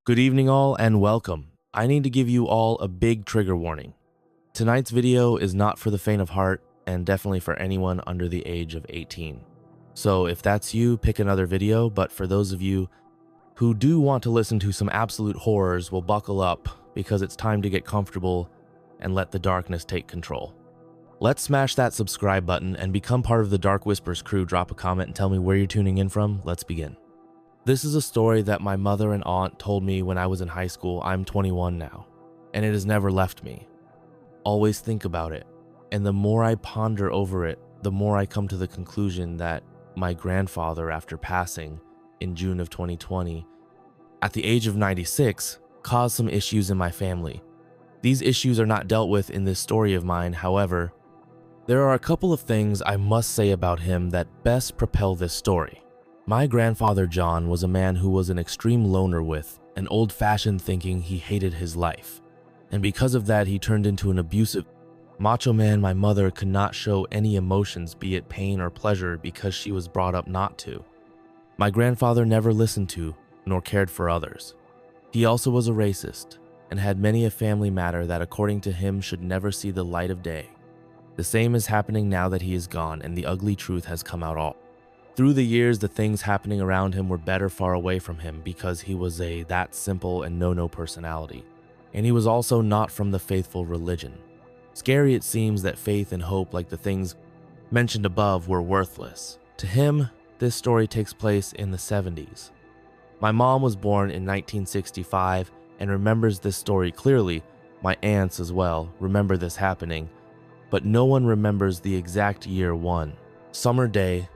Good evening all and welcome. I need to give you all a big trigger warning. Tonight's video is not for the faint of heart and definitely for anyone under the age of 18. So if that's you, pick another video, but for those of you who do want to listen to some absolute horrors, will buckle up because it's time to get comfortable and let the darkness take control. Let's smash that subscribe button and become part of the Dark Whispers crew. Drop a comment and tell me where you're tuning in from. Let's begin. This is a story that my mother and aunt told me when I was in high school. I'm 21 now, and it has never left me. Always think about it, and the more I ponder over it, the more I come to the conclusion that my grandfather, after passing in June of 2020, at the age of 96, caused some issues in my family. These issues are not dealt with in this story of mine. However, there are a couple of things I must say about him that best propel this story. My grandfather John was a man who was an extreme loner with an old-fashioned thinking he hated his life. And because of that, he turned into an abusive macho man. My mother could not show any emotions, be it pain or pleasure, because she was brought up not to. My grandfather never listened to nor cared for others. He also was a racist and had many a family matter that, according to him, should never see the light of day. The same is happening now that he is gone, and the ugly truth has come out all. Through the years, the things happening around him were better far away from him because he was a that simple and no personality. And he was also not from the faithful religion. Scary it seems that faith and hope, like the things mentioned above, were worthless. To him, this story takes place in the 70s. My mom was born in 1965 and remembers this story clearly. My aunts as well remember this happening, but no one remembers the exact year. One summer day,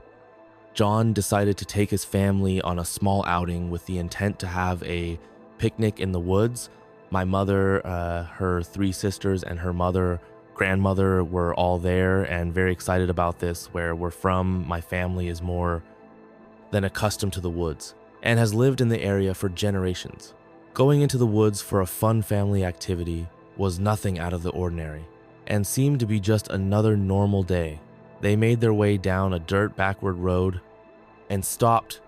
John decided to take his family on a small outing with the intent to have a picnic in the woods. My mother, her three sisters, and her grandmother were all there and very excited about this. Where we're from, my family is more than accustomed to the woods and has lived in the area for generations. Going into the woods for a fun family activity was nothing out of the ordinary and seemed to be just another normal day. They made their way down a dirt backward road and stopped.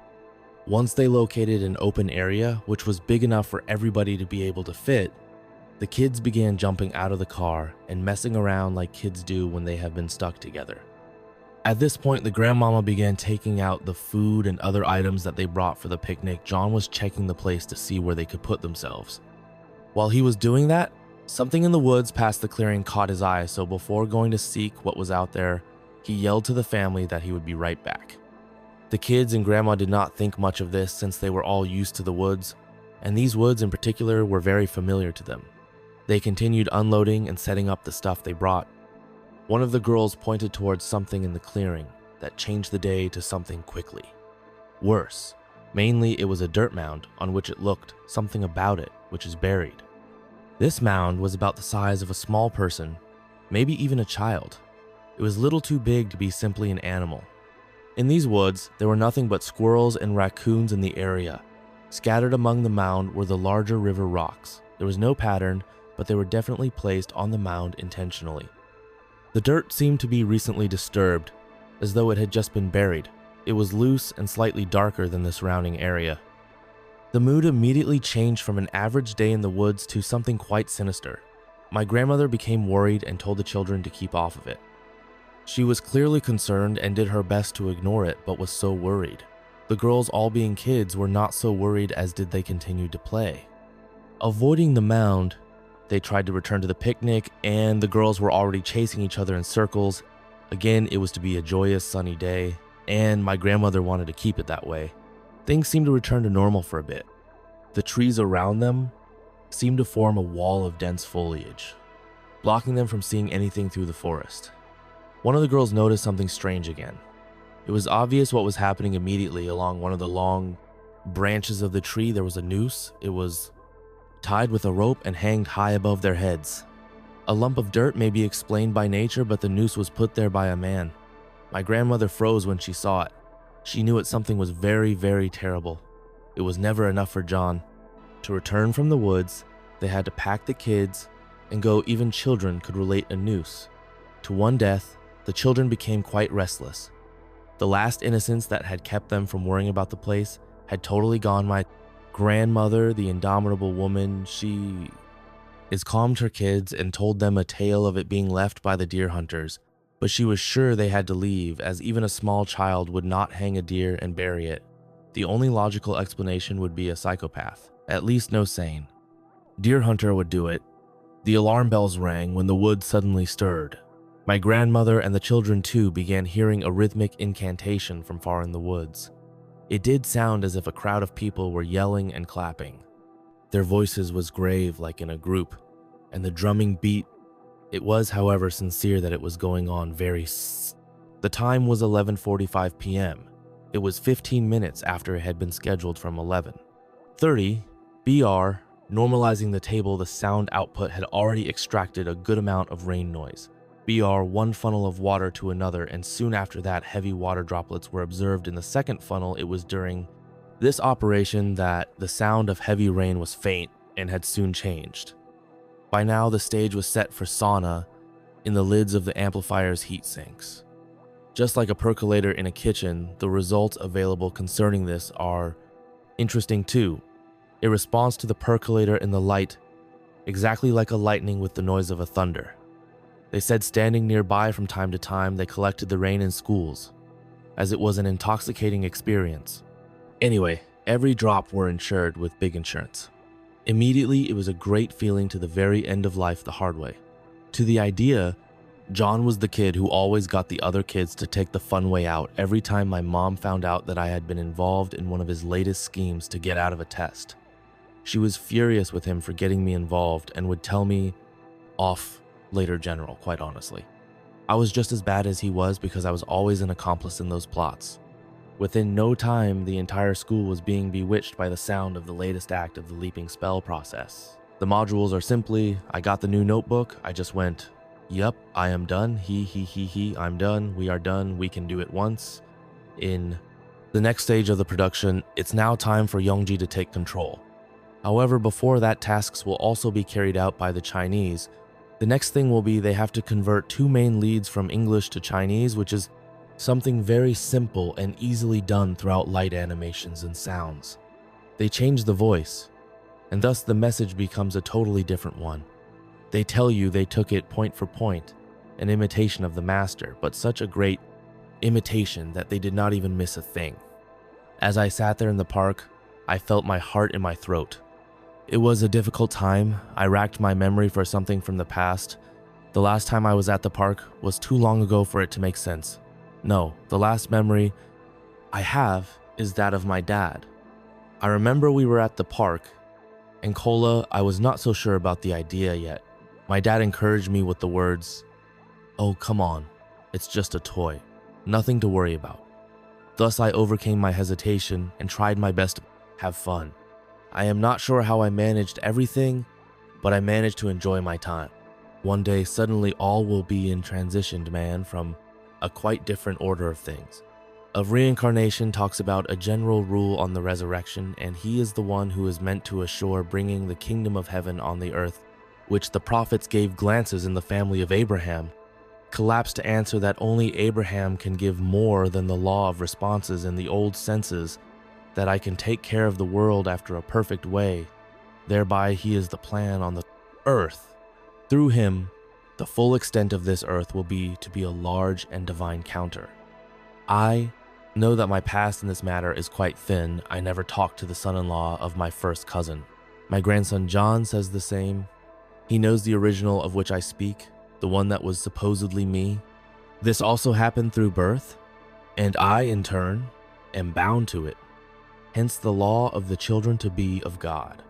Once they located an open area, which was big enough for everybody to be able to fit, the kids began jumping out of the car and messing around like kids do when they have been stuck together. At this point, the grandmama began taking out the food and other items that they brought for the picnic. John was checking the place to see where they could put themselves. While he was doing that, something in the woods past the clearing caught his eye, so before going to seek what was out there, he yelled to the family that he would be right back. The kids and grandma did not think much of this since they were all used to the woods, and these woods in particular were very familiar to them. They continued unloading and setting up the stuff they brought. One of the girls pointed towards something in the clearing that changed the day to something quickly. Worse, mainly it was a dirt mound on which it looked something about it which is buried. This mound was about the size of a small person, maybe even a child. It was little too big to be simply an animal. In these woods, there were nothing but squirrels and raccoons in the area. Scattered among the mound were the larger river rocks. There was no pattern, but they were definitely placed on the mound intentionally. The dirt seemed to be recently disturbed, as though it had just been buried. It was loose and slightly darker than the surrounding area. The mood immediately changed from an average day in the woods to something quite sinister. My grandmother became worried and told the children to keep off of it. She was clearly concerned and did her best to ignore it, but was so worried. The girls, all being kids, were not so worried as did they continue to play. Avoiding the mound, they tried to return to the picnic, and the girls were already chasing each other in circles. Again, it was to be a joyous, sunny day, and my grandmother wanted to keep it that way. Things seemed to return to normal for a bit. The trees around them seemed to form a wall of dense foliage, blocking them from seeing anything through the forest. One of the girls noticed something strange again. It was obvious what was happening immediately. Along one of the long branches of the tree, there was a noose. It was tied with a rope and hanged high above their heads. A lump of dirt may be explained by nature, but the noose was put there by a man. My grandmother froze when she saw it. She knew something was very terrible. It was never enough for John. To return from the woods, they had to pack the kids and go. Even children could relate a noose to one death. The children became quite restless. The last innocence that had kept them from worrying about the place had totally gone. grandmother, the indomitable woman, she is calmed her kids and told them a tale of it being left by the deer hunters, but she was sure they had to leave, as even a small child would not hang a deer and bury it. The only logical explanation would be a psychopath, at least no sane. Deer hunter would do it. The alarm bells rang when the woods suddenly stirred. My grandmother and the children too began hearing a rhythmic incantation from far in the woods. It did sound as if a crowd of people were yelling and clapping. Their voices was grave like in a group, and the drumming beat. It was, however, sincere that it was going on very The time was 11:45 p.m. It was 15 minutes after it had been scheduled from 11:30 BR. Normalizing the table, the sound output had already extracted a good amount of rain noise. BR, one funnel of water to another, and soon after that, heavy water droplets were observed in the second funnel. It was during this operation that the sound of heavy rain was faint and had soon changed. By now, the stage was set for sauna in the lids of the amplifier's heat sinks. Just like a percolator in a kitchen, the results available concerning this are interesting too. It responds to the percolator in the light, exactly like a lightning with the noise of a thunder. They said standing nearby from time to time, they collected the rain in schools, as it was an intoxicating experience. Anyway, every drop were insured with big insurance. Immediately, it was a great feeling to the very end of life the hard way. To the idea, John was the kid who always got the other kids to take the fun way out every time my mom found out that I had been involved in one of his latest schemes to get out of a test. She was furious with him for getting me involved and would tell me off later general, quite honestly. I was just as bad as he was because I was always an accomplice in those plots. Within no time, the entire school was being bewitched by the sound of the latest act of the leaping spell process. The modules are simply, I got the new notebook, I just went, yup, I am done, he, I'm done, we are done, we can do it once. In the next stage of the production, it's now time for Yongji to take control. However, before that, tasks will also be carried out by the Chinese. The next thing will be they have to convert 2 main leads from English to Chinese, which is something very simple and easily done throughout light animations and sounds. They change the voice, and thus the message becomes a totally different one. They tell you they took it point for point, an imitation of the master, but such a great imitation that they did not even miss a thing. As I sat there in the park, I felt my heart in my throat. It was a difficult time. I racked my memory for something from the past. The last time I was at the park was too long ago for it to make sense. No, the last memory I have is that of my dad. I remember we were at the park, and Cola, I was not so sure about the idea yet. My dad encouraged me with the words, "Oh, come on, it's just a toy, nothing to worry about." Thus I overcame my hesitation and tried my best to have fun. I am not sure how I managed everything, but I managed to enjoy my time. One day, suddenly all will be in transitioned, man, from a quite different order of things. Of reincarnation talks about a general rule on the resurrection, and he is the one who is meant to assure bringing the kingdom of heaven on the earth, which the prophets gave glances in the family of Abraham, collapsed to answer that only Abraham can give more than the law of responses in the old senses, that I can take care of the world after a perfect way. Thereby he is the plan on the earth. Through him, the full extent of this earth will be to be a large and divine counter. I know that my past in this matter is quite thin. I never talked to the son-in-law of my first cousin. My grandson John says the same. He knows the original of which I speak, the one that was supposedly me. This also happened through birth, and I, in turn, am bound to it. Hence the law of the children to be of God.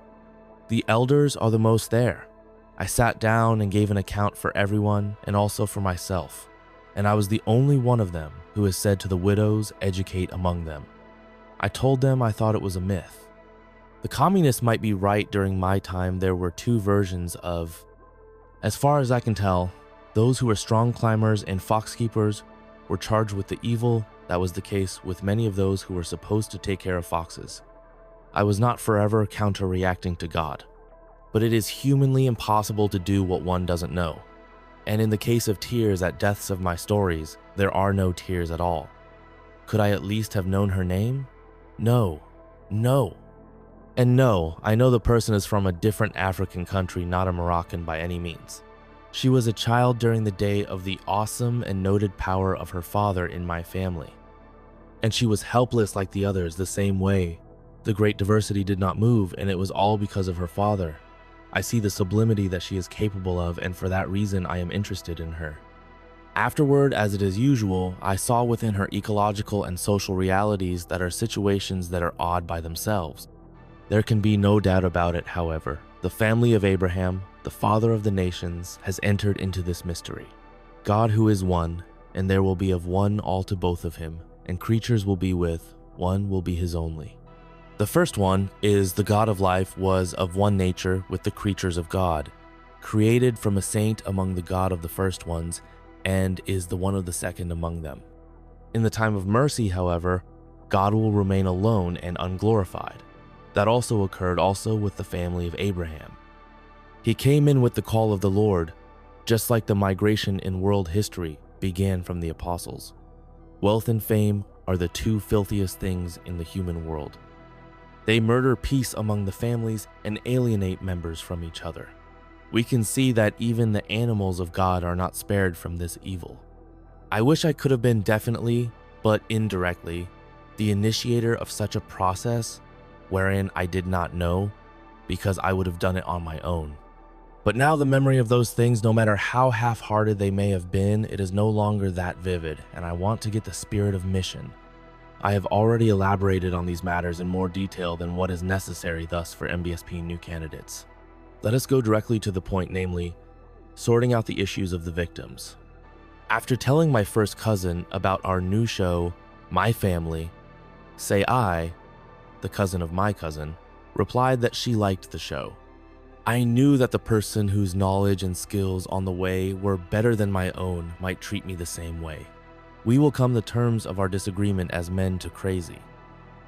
The elders are the most there. I sat down and gave an account for everyone and also for myself, and I was the only one of them who has said to the widows, educate among them. I told them I thought it was a myth. The communists might be right. During my time, there were 2 versions of, as far as I can tell, those who were strong climbers and foxkeepers were charged with the evil. That was the case with many of those who were supposed to take care of foxes. I was not forever counter-reacting to God, but it is humanly impossible to do what one doesn't know. And in the case of tears at deaths of my stories, there are no tears at all. Could I at least have known her name? No. And no, I know the person is from a different African country, not a Moroccan by any means. She was a child during the day of the awesome and noted power of her father in my family. And she was helpless like the others the same way. The great diversity did not move, and it was all because of her father. I see the sublimity that she is capable of, and for that reason I am interested in her. Afterward, as it is usual, I saw within her ecological and social realities that are situations that are odd by themselves. There can be no doubt about it, however. The family of Abraham, the father of the nations, has entered into this mystery. God who is one, and there will be of one all to both of him, and creatures will be with, one will be his only. The first one is the God of life was of one nature with the creatures of God, created from a saint among the God of the first ones, and is the one of the second among them. In the time of mercy, however, God will remain alone and unglorified. That also occurred with the family of Abraham. He came in with the call of the Lord, just like the migration in world history began from the apostles. Wealth and fame are the two filthiest things in the human world. They murder peace among the families and alienate members from each other. We can see that even the animals of God are not spared from this evil. I wish I could have been definitely, but indirectly, the initiator of such a process wherein I did not know, because I would have done it on my own. But now the memory of those things, no matter how half-hearted they may have been, it is no longer that vivid, and I want to get the spirit of mission. I have already elaborated on these matters in more detail than what is necessary thus for MBSP new candidates. Let us go directly to the point, namely, sorting out the issues of the victims. After telling my first cousin about our new show, My Family, Say I, the cousin of my cousin, replied that she liked the show. I knew that the person whose knowledge and skills on the way were better than my own might treat me the same way. We will come to terms of our disagreement as men to crazy.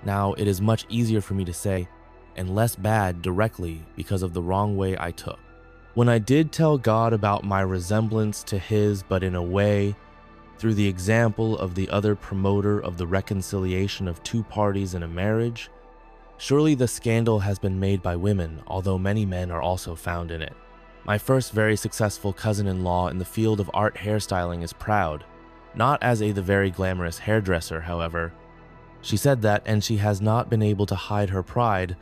Now, it is much easier for me to say, and less bad directly because of the wrong way I took. When I did tell God about my resemblance to his, but in a way, through the example of the other promoter of the reconciliation of two parties in a marriage, surely the scandal has been made by women, although many men are also found in it. My first very successful cousin-in-law in the field of art hairstyling is proud. Not as the very glamorous hairdresser, however. She said that, and she has not been able to hide her pride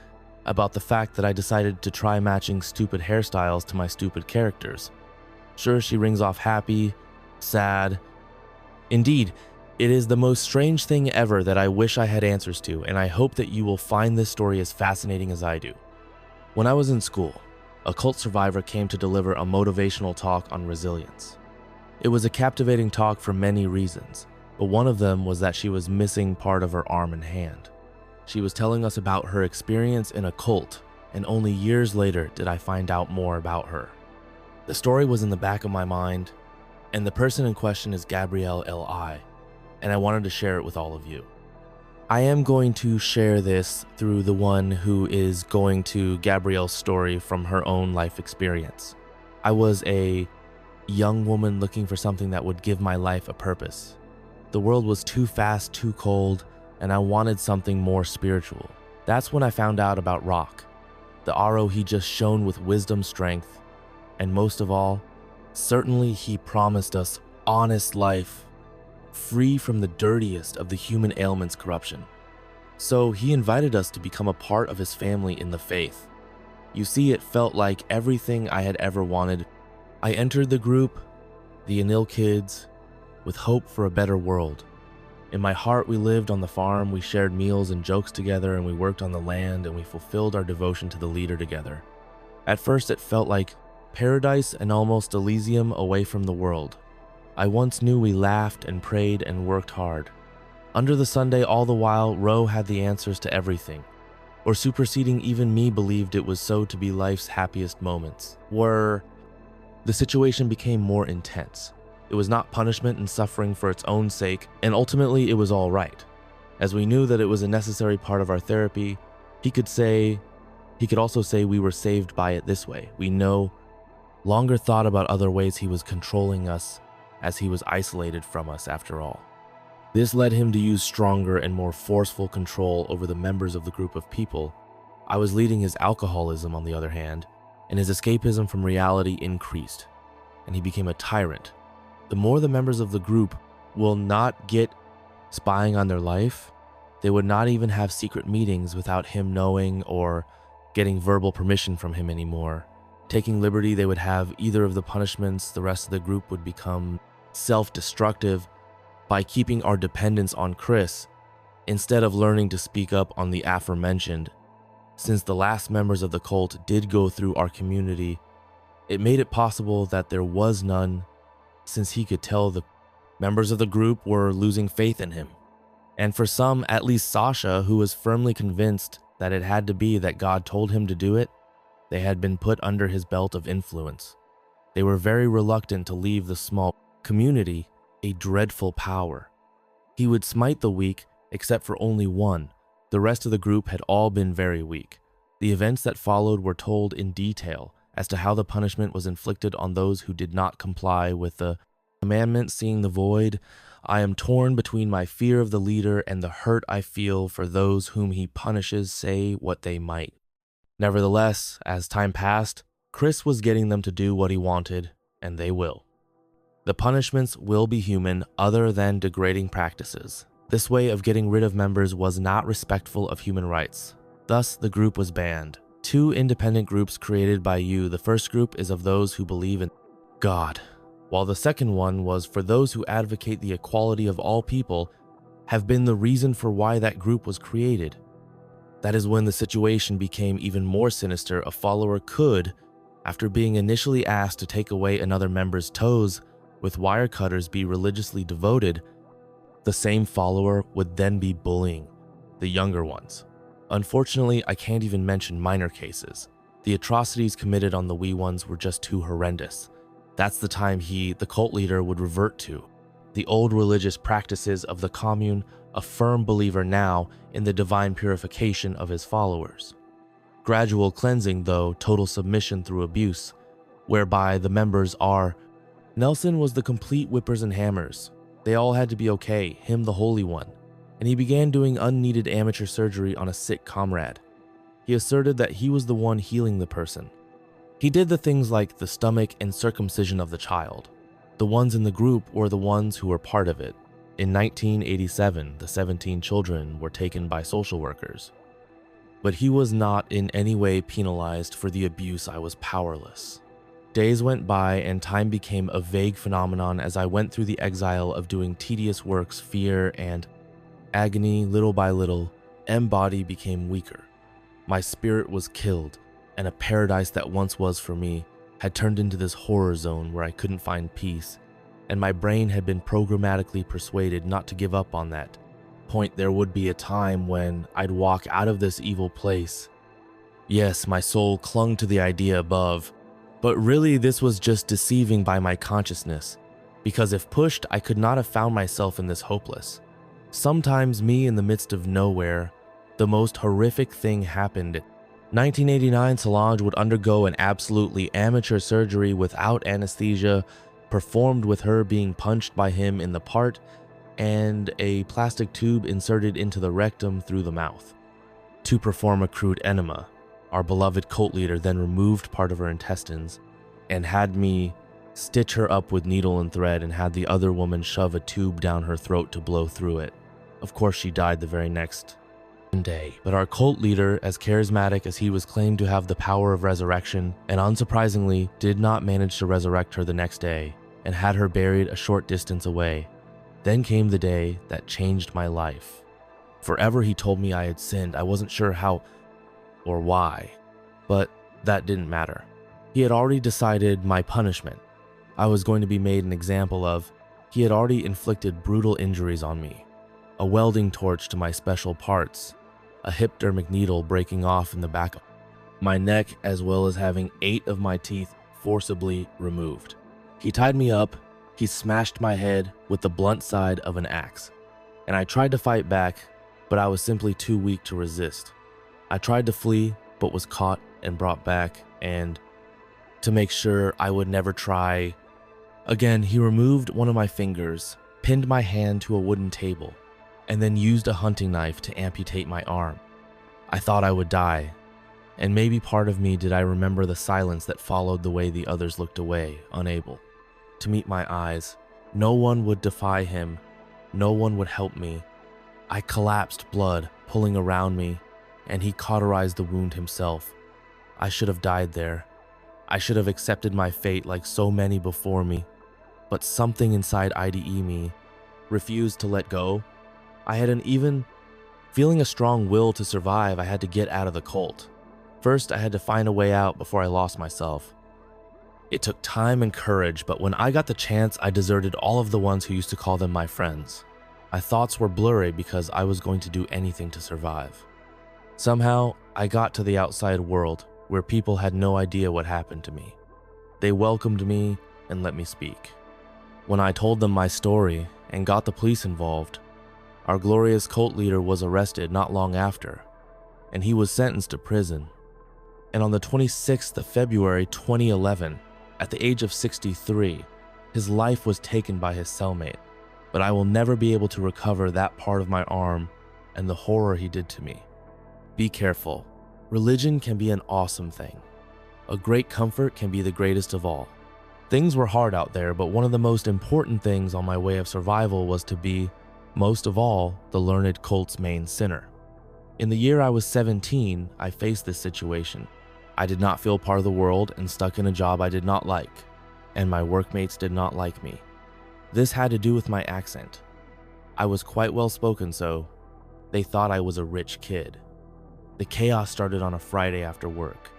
about the fact that I decided to try matching stupid hairstyles to my stupid characters. Sure, she rings off happy, sad. Indeed, it is the most strange thing ever that I wish I had answers to, and I hope that you will find this story as fascinating as I do. When I was in school, a cult survivor came to deliver a motivational talk on resilience. It was a captivating talk for many reasons, but one of them was that she was missing part of her arm and hand. She was telling us about her experience in a cult, and only years later did I find out more about her. The story was in the back of my mind, and the person in question is Gabrielle L.I., and I wanted to share it with all of you. I am going to share this through the one who is going to Gabrielle's story from her own life experience. I was a young woman looking for something that would give my life a purpose. The world was too fast, too cold, and I wanted something more spiritual. That's when I found out about Rock, the RO he just shone with wisdom, strength, and most of all, certainly he promised us honest life, free from the dirtiest of the human ailments, corruption. So he invited us to become a part of his family in the faith. You see, it felt like everything I had ever wanted. I entered the group, the Anil kids, with hope for a better world. In my heart, we lived on the farm, we shared meals and jokes together, and we worked on the land, and we fulfilled our devotion to the leader together. At first, it felt like paradise and almost Elysium away from the world. I once knew we laughed and prayed and worked hard. Under the Sunday, all the while, Ro had the answers to everything. Or superseding even me believed it was so to be life's happiest moments. The situation became more intense. It was not punishment and suffering for its own sake, and ultimately it was all right. As we knew that it was a necessary part of our therapy, he could also say we were saved by it this way. We no longer thought about other ways he was controlling us, as he was isolated from us after all. This led him to use stronger and more forceful control over the members of the group of people, I was leading his alcoholism, on the other hand, and his escapism from reality increased, and he became a tyrant. The more the members of the group will not get spying on their life, they would not even have secret meetings without him knowing or getting verbal permission from him anymore. Taking liberty, they would have either of the punishments. The rest of the group would become self-destructive by keeping our dependence on Chris instead of learning to speak up on the aforementioned. Since the last members of the cult did go through our community, it made it possible that there was none, since he could tell the members of the group were losing faith in him. And for some, at least Sasha, who was firmly convinced that it had to be that God told him to do it, they had been put under his belt of influence. They were very reluctant to leave the small community a dreadful power. He would smite the weak, except for only one. The rest of the group had all been very weak. The events that followed were told in detail as to how the punishment was inflicted on those who did not comply with the commandment. Seeing the void, I am torn between my fear of the leader and the hurt I feel for those whom he punishes, say what they might. Nevertheless, as time passed, Chris was getting them to do what he wanted, and they will. The punishments will be human, other than degrading practices. This way of getting rid of members was not respectful of human rights. Thus, the group was banned. 2 independent groups created by you. The first group is of those who believe in God, while the second one was for those who advocate the equality of all people, have been the reason for why that group was created. That is when the situation became even more sinister. A follower could, after being initially asked to take away another member's toes with wire cutters, be religiously devoted. The same follower would then be bullying the younger ones. Unfortunately, I can't even mention minor cases. The atrocities committed on the wee ones were just too horrendous. That's the time he, the cult leader, would revert to the old religious practices of the commune, a firm believer now in the divine purification of his followers. Gradual cleansing, though total submission through abuse, whereby the members are. Nelson was the complete whippers and hammers. They all had to be okay, him the Holy One, and he began doing unneeded amateur surgery on a sick comrade. He asserted that he was the one healing the person. He did the things like the stomach and circumcision of the child. The ones in the group were the ones who were part of it. In 1987, the 17 children were taken by social workers. But he was not in any way penalized for the abuse. I was powerless. Days went by and time became a vague phenomenon as I went through the exile of doing tedious works. Fear and agony, little by little, body became weaker. My spirit was killed, and a paradise that once was for me had turned into this horror zone where I couldn't find peace, and my brain had been programmatically persuaded not to give up on that point. There would be a time when I'd walk out of this evil place. Yes, my soul clung to the idea above, but really this was just deceiving by my consciousness, because if pushed, I could not have found myself in this hopeless. Sometimes me in the midst of nowhere, the most horrific thing happened. 1989, Solange would undergo an absolutely amateur surgery without anesthesia, performed with her being punched by him in the part and a plastic tube inserted into the rectum through the mouth to perform a crude enema. Our beloved cult leader then removed part of her intestines and had me stitch her up with needle and thread and had the other woman shove a tube down her throat to blow through it. Of course, she died the very next day. But our cult leader, as charismatic as he was claimed to have the power of resurrection, and unsurprisingly did not manage to resurrect her the next day and had her buried a short distance away. Then came the day that changed my life. Forever he told me I had sinned. I wasn't sure how or why, but that didn't matter. He had already decided my punishment. I was going to be made an example of. He had already inflicted brutal injuries on me. A welding torch to my special parts, a hypodermic needle breaking off in the back of my neck, as well as having 8 of my teeth forcibly removed. He tied me up, he smashed my head with the blunt side of an axe, and I tried to fight back, but I was simply too weak to resist. I tried to flee, but was caught and brought back, and to make sure I would never try again, he removed one of my fingers, pinned my hand to a wooden table, and then used a hunting knife to amputate my arm. I thought I would die, And maybe part of me did I remember the silence that followed the way the others looked away, unable to meet my eyes. No one would defy him. No one would help me. I collapsed, blood pulling around me, and he cauterized the wound himself. I should have died there. I should have accepted my fate like so many before me. But something inside IDE me refused to let go. I had feeling a strong will to survive. I had to get out of the cult. First, I had to find a way out before I lost myself. It took time and courage, but when I got the chance, I deserted all of the ones who used to call them my friends. My thoughts were blurry because I was going to do anything to survive. Somehow, I got to the outside world where people had no idea what happened to me. They welcomed me and let me speak. When I told them my story and got the police involved, our glorious cult leader was arrested not long after, and he was sentenced to prison. And on the 26th of February 2011, at the age of 63, his life was taken by his cellmate. But I will never be able to recover that part of my arm and the horror he did to me. Be careful. Religion can be an awesome thing. A great comfort can be the greatest of all. Things were hard out there, but one of the most important things on my way of survival was to be, most of all, the learned cult's main sinner. In the year I was 17, I faced this situation. I did not feel part of the world and stuck in a job I did not like, and my workmates did not like me. This had to do with my accent. I was quite well spoken, so they thought I was a rich kid. The chaos started on a Friday after work.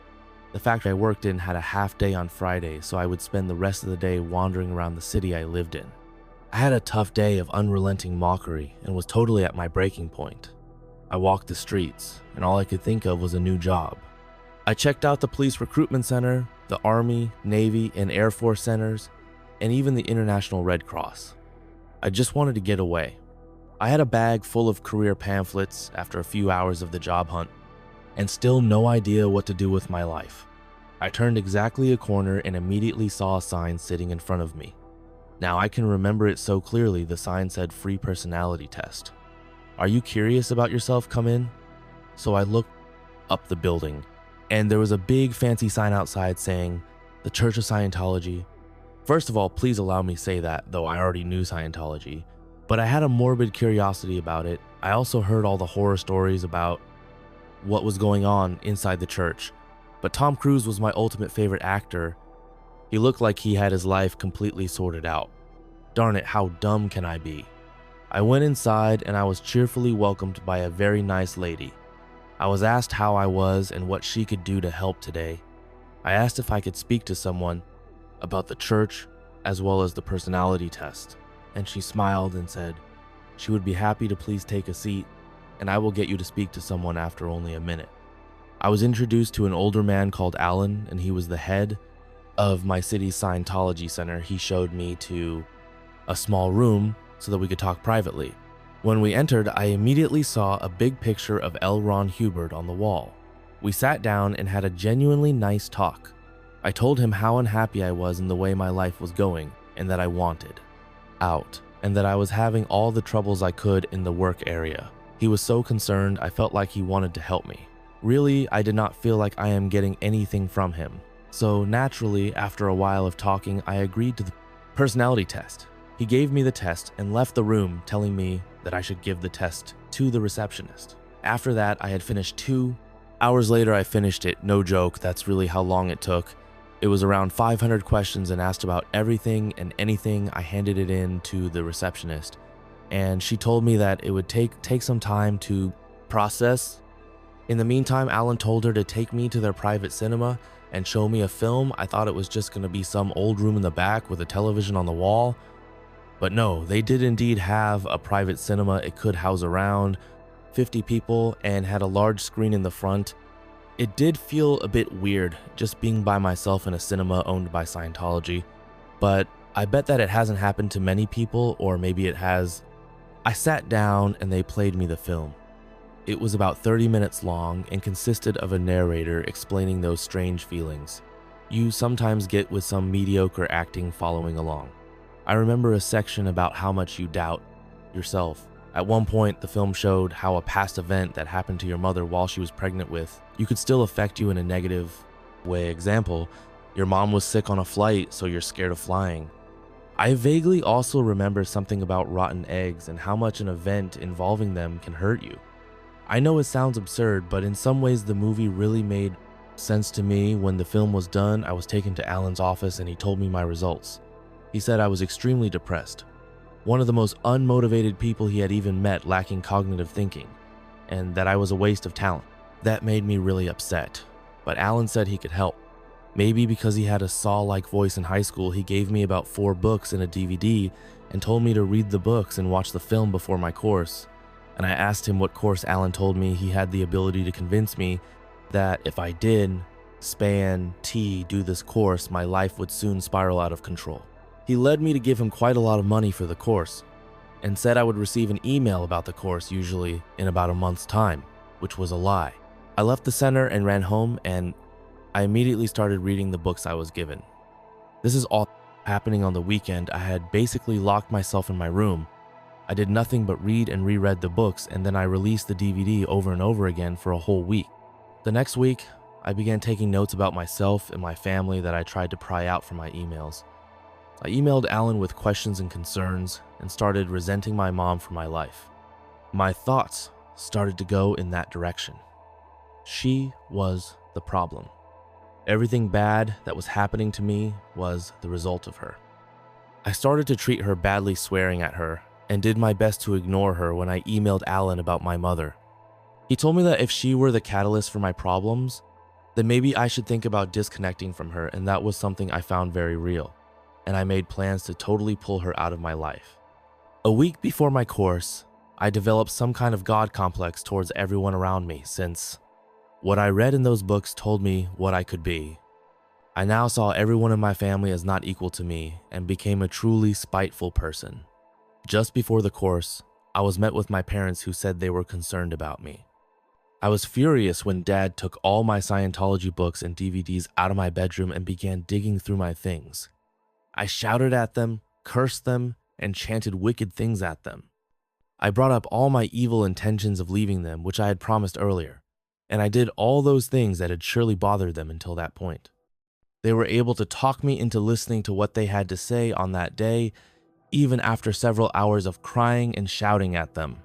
The factory I worked in had a half day on Friday, so I would spend the rest of the day wandering around the city I lived in. I had a tough day of unrelenting mockery and was totally at my breaking point. I walked the streets, and all I could think of was a new job. I checked out the police recruitment center, the Army, Navy, and Air Force centers, and even the International Red Cross. I just wanted to get away. I had a bag full of career pamphlets after a few hours of the job hunt, and still no idea what to do with my life. I turned exactly a corner and immediately saw a sign sitting in front of me. Now I can remember it so clearly. The sign said free personality test. Are you curious about yourself? Come in. So I looked up the building, and there was a big fancy sign outside saying, the Church of Scientology. First of all, please allow me to say that, though I already knew Scientology, but I had a morbid curiosity about it. I also heard all the horror stories about what was going on inside the church, but Tom Cruise was my ultimate favorite actor. He looked like he had his life completely sorted out. Darn it, how dumb can I be? I went inside and I was cheerfully welcomed by a very nice lady. I was asked how I was and what she could do to help today. I asked if I could speak to someone about the church as well as the personality test, and she smiled and said she would be happy to please take a seat, and I will get you to speak to someone after only a minute. I was introduced to an older man called Alan, and he was the head of my city's Scientology center. He showed me to a small room so that we could talk privately. When we entered, I immediately saw a big picture of L. Ron Hubbard on the wall. We sat down and had a genuinely nice talk. I told him how unhappy I was in the way my life was going, and that I wanted out, and that I was having all the troubles I could in the work area. He was so concerned, I felt like he wanted to help me. Really, I did not feel like I am getting anything from him. So naturally, after a while of talking, I agreed to the personality test. He gave me the test and left the room, telling me that I should give the test to the receptionist. After that, I had finished 2 hours later. I finished it, no joke, that's really how long it took. It was around 500 questions and asked about everything and anything. I handed it in to the receptionist, and she told me that it would take some time to process. In the meantime, Alan told her to take me to their private cinema and show me a film. I thought it was just going to be some old room in the back with a television on the wall. But no, they did indeed have a private cinema. It could house around 50 people and had a large screen in the front. It did feel a bit weird just being by myself in a cinema owned by Scientology, but I bet that it hasn't happened to many people, or maybe it has. I sat down and they played me the film. It was about 30 minutes long and consisted of a narrator explaining those strange feelings you sometimes get with some mediocre acting following along. I remember a section about how much you doubt yourself At one point, the film showed how a past event that happened to your mother while she was pregnant with you could still affect you in a negative way. Example, your mom was sick on a flight, so you're scared of flying. I vaguely also remember something about rotten eggs and how much an event involving them can hurt you. I know it sounds absurd, but in some ways the movie really made sense to me. When the film was done, I was taken to Alan's office and he told me my results. He said I was extremely depressed, one of the most unmotivated people he had even met, lacking cognitive thinking, and that I was a waste of talent. That made me really upset, but Alan said he could help. Maybe because he had a Saw-like voice in high school, he gave me about 4 books and a DVD and told me to read the books and watch the film before my course. And I asked him what course. Alan told me he had the ability to convince me that if I did do this course, my life would soon spiral out of control. He led me to give him quite a lot of money for the course and said I would receive an email about the course usually in about a month's time, which was a lie. I left the center and ran home, and I immediately started reading the books I was given. This is all happening on the weekend. I had basically locked myself in my room. I did nothing but read and reread the books, and then I released the DVD over and over again for a whole week. The next week, I began taking notes about myself and my family that I tried to pry out from my emails. I emailed Alan with questions and concerns and started resenting my mom for my life. My thoughts started to go in that direction. She was the problem. Everything bad that was happening to me was the result of her. I started to treat her badly, swearing at her, and did my best to ignore her when I emailed Alan about my mother. He told me that if she were the catalyst for my problems, then maybe I should think about disconnecting from her, and that was something I found very real, and I made plans to totally pull her out of my life. A week before my course, I developed some kind of God complex towards everyone around me, since what I read in those books told me what I could be. I now saw everyone in my family as not equal to me and became a truly spiteful person. Just before the course, I was met with my parents who said they were concerned about me. I was furious when Dad took all my Scientology books and DVDs out of my bedroom and began digging through my things. I shouted at them, cursed them, and chanted wicked things at them. I brought up all my evil intentions of leaving them, which I had promised earlier, and I did all those things that had surely bothered them until that point. They were able to talk me into listening to what they had to say on that day, even after several hours of crying and shouting at them.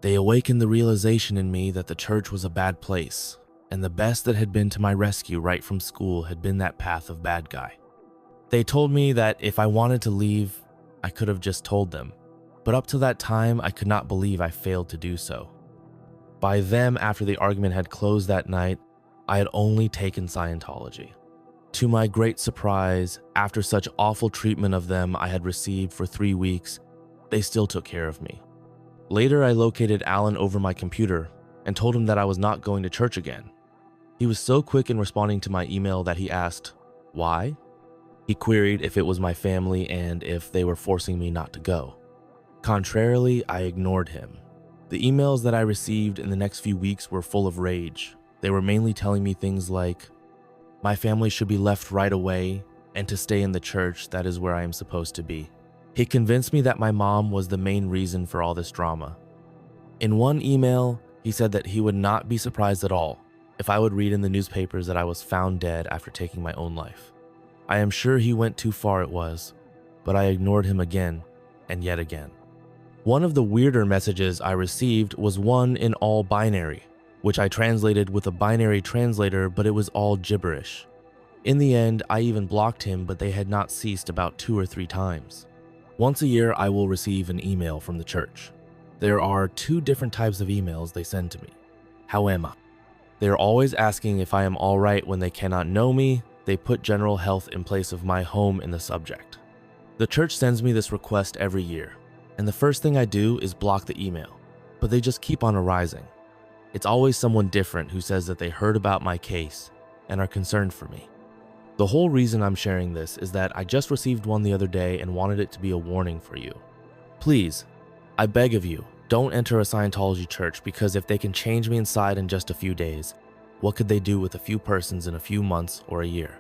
They awakened the realization in me that the church was a bad place, and the best that had been to my rescue right from school had been that path of bad guy. They told me that if I wanted to leave, I could have just told them, but up to that time, I could not believe I failed to do so. By them, after the argument had closed that night, I had only taken Scientology. To my great surprise, after such awful treatment of them I had received for 3 weeks, they still took care of me. Later, I located Alan over my computer and told him that I was not going to church again. He was so quick in responding to my email that he asked, "Why?" He queried if it was my family and if they were forcing me not to go. Contrarily, I ignored him. The emails that I received in the next few weeks were full of rage. They were mainly telling me things like, my family should be left right away and to stay in the church, that is where I am supposed to be. He convinced me that my mom was the main reason for all this drama. In one email, he said that he would not be surprised at all if I would read in the newspapers that I was found dead after taking my own life. I am sure he went too far, it was, but I ignored him again and yet again. One of the weirder messages I received was one in all binary, which I translated with a binary translator, but it was all gibberish. In the end, I even blocked him, but they had not ceased about 2 or 3 times. Once a year, I will receive an email from the church. There are 2 different types of emails they send to me. How am I? They are always asking if I am all right. When they cannot know me, they put general health in place of my home in the subject. The church sends me this request every year, and the first thing I do is block the email, but they just keep on arising. It's always someone different who says that they heard about my case and are concerned for me. The whole reason I'm sharing this is that I just received one the other day and wanted it to be a warning for you. Please, I beg of you, don't enter a Scientology church, because if they can change me inside in just a few days, what could they do with a few persons in a few months or a year?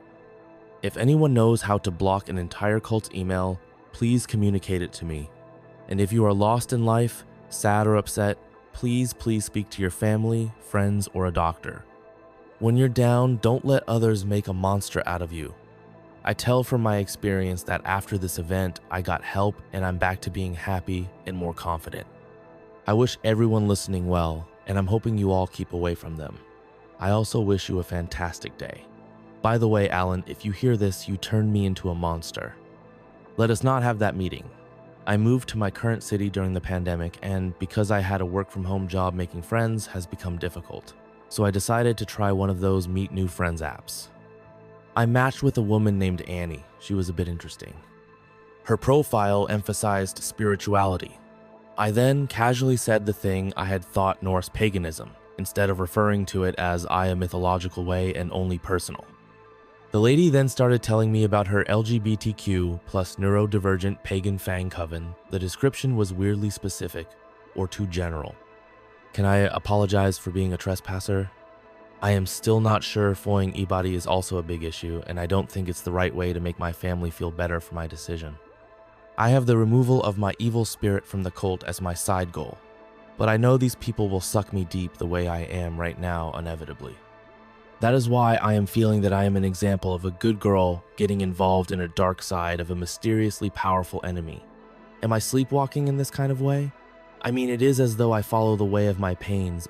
If anyone knows how to block an entire cult's email, please communicate it to me. And if you are lost in life, sad or upset, please speak to your family, friends, or a doctor. When you're down, don't let others make a monster out of you. I tell from my experience that after this event, I got help and I'm back to being happy and more confident. I wish everyone listening well, and I'm hoping you all keep away from them. I also wish you a fantastic day. By the way, Alan, if you hear this, you turned me into a monster. Let us not have that meeting. I moved to my current city during the pandemic, and because I had a work-from-home job, making friends has become difficult. So I decided to try one of those meet new friends apps. I matched with a woman named Annie. She was a bit interesting. Her profile emphasized spirituality. I then casually said the thing I had thought Norse paganism, instead of referring to it as I, a mythological way and only personal. The lady then started telling me about her LGBTQ plus neurodivergent pagan fang coven. The description was weirdly specific or too general. Can I apologize for being a trespasser? I am still not sure foying Ibadi is also a big issue, and I don't think it's the right way to make my family feel better for my decision. I have the removal of my evil spirit from the cult as my side goal, but I know these people will suck me deep the way I am right now inevitably. That is why I am feeling that I am an example of a good girl getting involved in a dark side of a mysteriously powerful enemy. Am I sleepwalking in this kind of way? I mean, it is as though I follow the way of my pains.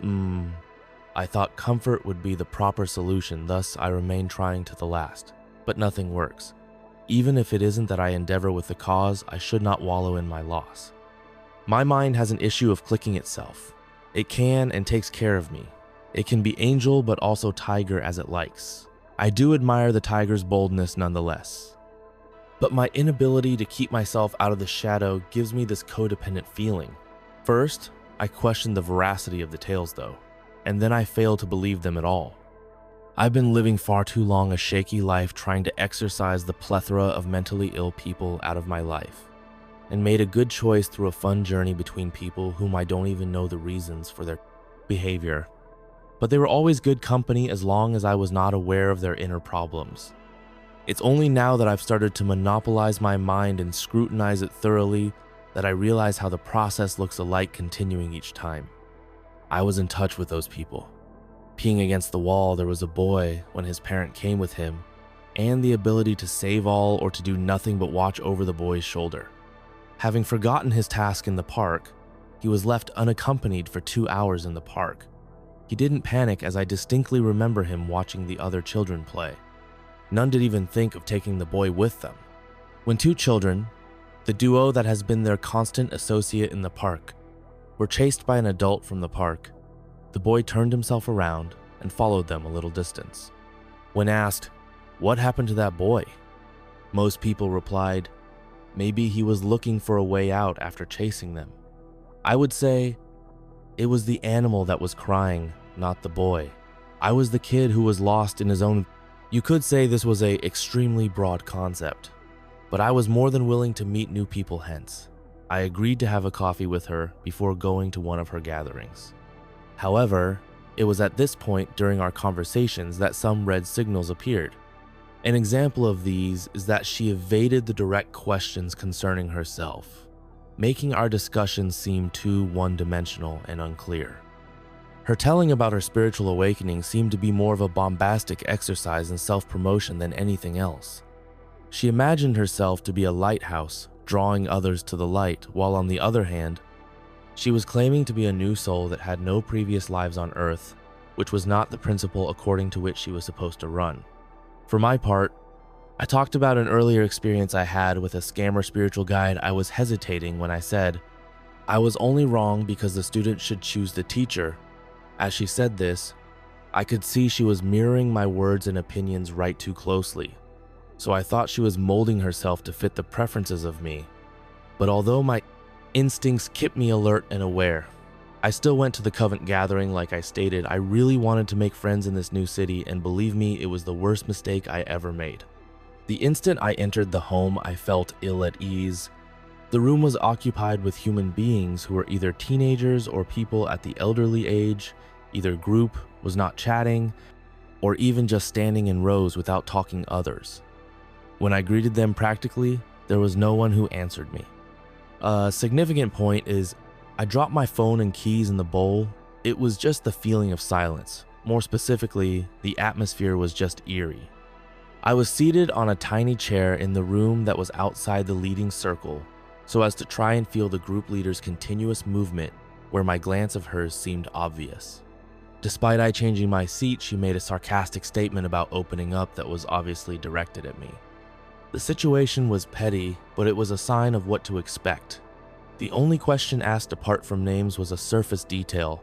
I thought comfort would be the proper solution, thus I remain trying to the last, but nothing works. Even if it isn't that I endeavor with the cause, I should not wallow in my loss. My mind has an issue of clicking itself. It can and takes care of me. It can be angel but also tiger as it likes. I do admire the tiger's boldness nonetheless. But my inability to keep myself out of the shadow gives me this codependent feeling. First, I question the veracity of the tales though, and then I fail to believe them at all. I've been living far too long a shaky life trying to exorcise the plethora of mentally ill people out of my life, and made a good choice through a fun journey between people whom I don't even know the reasons for their behavior. But they were always good company as long as I was not aware of their inner problems. It's only now that I've started to monopolize my mind and scrutinize it thoroughly that I realize how the process looks alike continuing each time. I was in touch with those people. Peeing against the wall, there was a boy when his parent came with him, and the ability to save all or to do nothing but watch over the boy's shoulder. Having forgotten his task in the park, he was left unaccompanied for 2 hours in the park. He didn't panic as I distinctly remember him watching the other children play. None did even think of taking the boy with them. When two children, the duo that has been their constant associate in the park, were chased by an adult from the park, the boy turned himself around and followed them a little distance. When asked, "What happened to that boy?" most people replied, "Maybe he was looking for a way out after chasing them." I would say, it was the animal that was crying, not the boy. I was the kid who was lost in his own. You could say this was an extremely broad concept, but I was more than willing to meet new people hence. I agreed to have a coffee with her before going to one of her gatherings. However, it was at this point during our conversations that some red signals appeared. An example of these is that she evaded the direct questions concerning herself, making our discussions seem too one-dimensional and unclear. Her telling about her spiritual awakening seemed to be more of a bombastic exercise in self-promotion than anything else. She imagined herself to be a lighthouse, drawing others to the light, while on the other hand, she was claiming to be a new soul that had no previous lives on Earth, which was not the principle according to which she was supposed to run. For my part, I talked about an earlier experience I had with a scammer spiritual guide. I was hesitating when I said, I was only wrong because the student should choose the teacher. As she said this, I could see she was mirroring my words and opinions right too closely, so I thought she was molding herself to fit the preferences of me. But although my instincts kept me alert and aware, I still went to the Covent gathering like I stated. I really wanted to make friends in this new city, and believe me, it was the worst mistake I ever made. The instant I entered the home, I felt ill at ease. The room was occupied with human beings who were either teenagers or people at the elderly age. Either group was not chatting, or even just standing in rows without talking others. When I greeted them practically, there was no one who answered me. A significant point is I dropped my phone and keys in the bowl. It was just the feeling of silence. More specifically, the atmosphere was just eerie. I was seated on a tiny chair in the room that was outside the leading circle, so as to try and feel the group leader's continuous movement where my glance of hers seemed obvious. Despite I changing my seat, she made a sarcastic statement about opening up that was obviously directed at me. The situation was petty, but it was a sign of what to expect. The only question asked apart from names was a surface detail.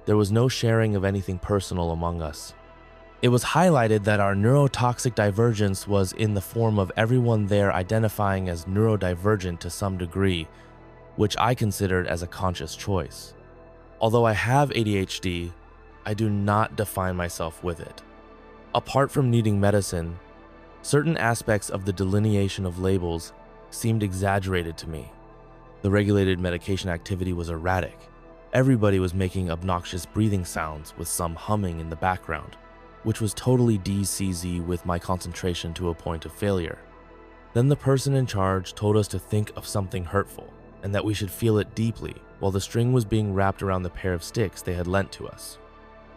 There was no sharing of anything personal among us. It was highlighted that our neurotoxic divergence was in the form of everyone there identifying as neurodivergent to some degree, which I considered as a conscious choice. Although I have ADHD, I do not define myself with it. Apart from needing medicine, certain aspects of the delineation of labels seemed exaggerated to me. The regulated medication activity was erratic. Everybody was making obnoxious breathing sounds with some humming in the background, which was totally DCZ with my concentration to a point of failure. Then the person in charge told us to think of something hurtful and that we should feel it deeply while the string was being wrapped around the pair of sticks they had lent to us.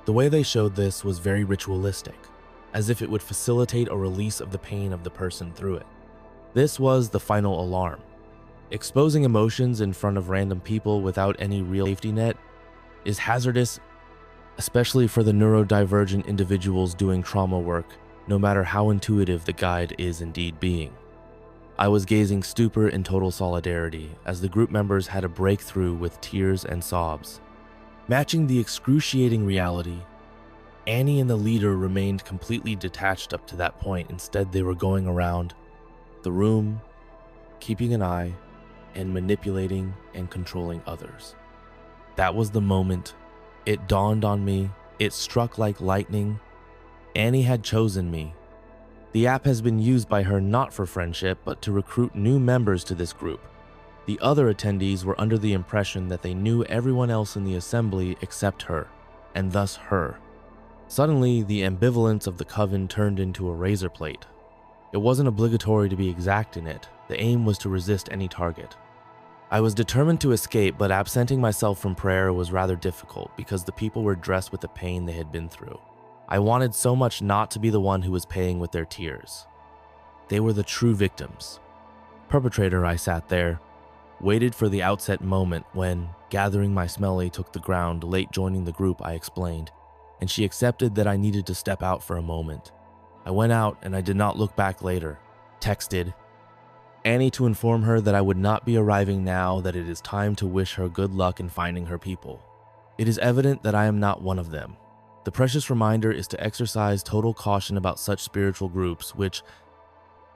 The way they showed this was very ritualistic, as if it would facilitate a release of the pain of the person through it. This was the final alarm. Exposing emotions in front of random people without any real safety net is hazardous, especially for the neurodivergent individuals doing trauma work, no matter how intuitive the guide is indeed being. I was gazing stupor in total solidarity as the group members had a breakthrough with tears and sobs. Matching the excruciating reality, Annie and the leader remained completely detached up to that point. Instead, they were going around the room, keeping an eye, and manipulating and controlling others. That was the moment. It dawned on me. It struck like lightning. Annie had chosen me. The app has been used by her not for friendship, but to recruit new members to this group. The other attendees were under the impression that they knew everyone else in the assembly except her, and thus her. Suddenly, the ambivalence of the coven turned into a razor plate. It wasn't obligatory to be exact in it. The aim was to resist any target. I was determined to escape, but absenting myself from prayer was rather difficult because the people were dressed with the pain they had been through. I wanted so much not to be the one who was paying with their tears. They were the true victims. Perpetrator, I sat there, waited for the outset moment when, gathering my smelly, took the ground. Late joining the group, I explained, and she accepted that I needed to step out for a moment. I went out and I did not look back later. Texted Annie to inform her that I would not be arriving now, that it is time to wish her good luck in finding her people. It is evident that I am not one of them. The precious reminder is to exercise total caution about such spiritual groups which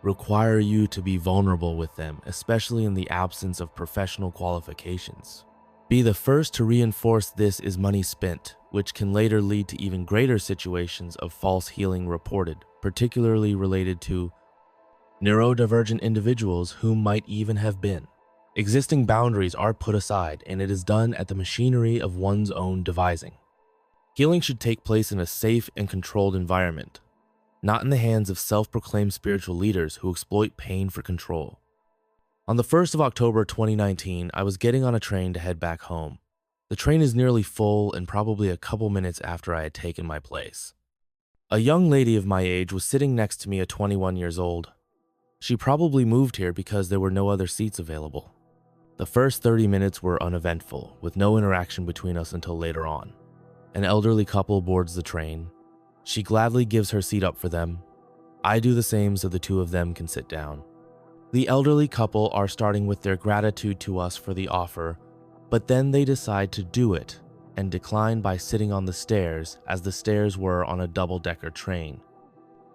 require you to be vulnerable with them, especially in the absence of professional qualifications. Be the first to reinforce this is money spent, which can later lead to even greater situations of false healing reported, particularly related to neurodivergent individuals who might even have been. Existing boundaries are put aside, and it is done at the machinery of one's own devising. Healing should take place in a safe and controlled environment, not in the hands of self-proclaimed spiritual leaders who exploit pain for control. On the 1st of October 2019, I was getting on a train to head back home. The train is nearly full and probably a couple minutes after I had taken my place. A young lady of my age was sitting next to me at 21 years old. She probably moved here because there were no other seats available. The first 30 minutes were uneventful, with no interaction between us until later on. An elderly couple boards the train. She gladly gives her seat up for them. I do the same so the two of them can sit down. The elderly couple are starting with their gratitude to us for the offer, but then they decide to do it and decline by sitting on the stairs, as the stairs were on a double-decker train.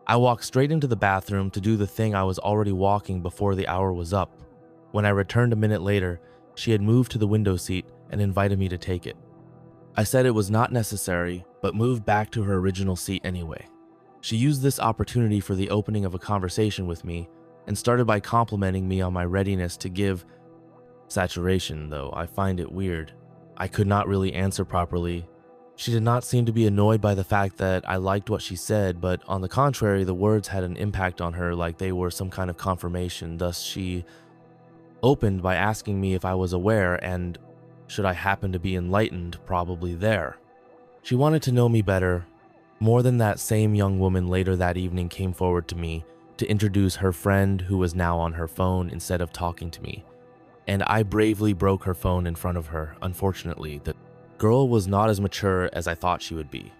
I walked straight into the bathroom to do the thing I was already walking before the hour was up. When I returned a minute later, she had moved to the window seat and invited me to take it. I said it was not necessary, but moved back to her original seat anyway. She used this opportunity for the opening of a conversation with me and started by complimenting me on my readiness to give saturation, though I find it weird. I could not really answer properly. She did not seem to be annoyed by the fact that I liked what she said, but on the contrary, the words had an impact on her like they were some kind of confirmation. Thus, she opened by asking me if I was aware, and should I happen to be enlightened, probably there. She wanted to know me better. More than that, same young woman later that evening came forward to me to introduce her friend who was now on her phone instead of talking to me. And I bravely broke her phone in front of her. Unfortunately, the girl was not as mature as I thought she would be,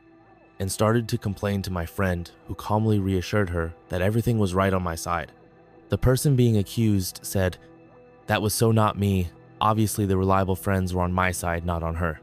and started to complain to my friend, who calmly reassured her that everything was right on my side. The person being accused said, "That was so not me. Obviously the reliable friends were on my side, not on her."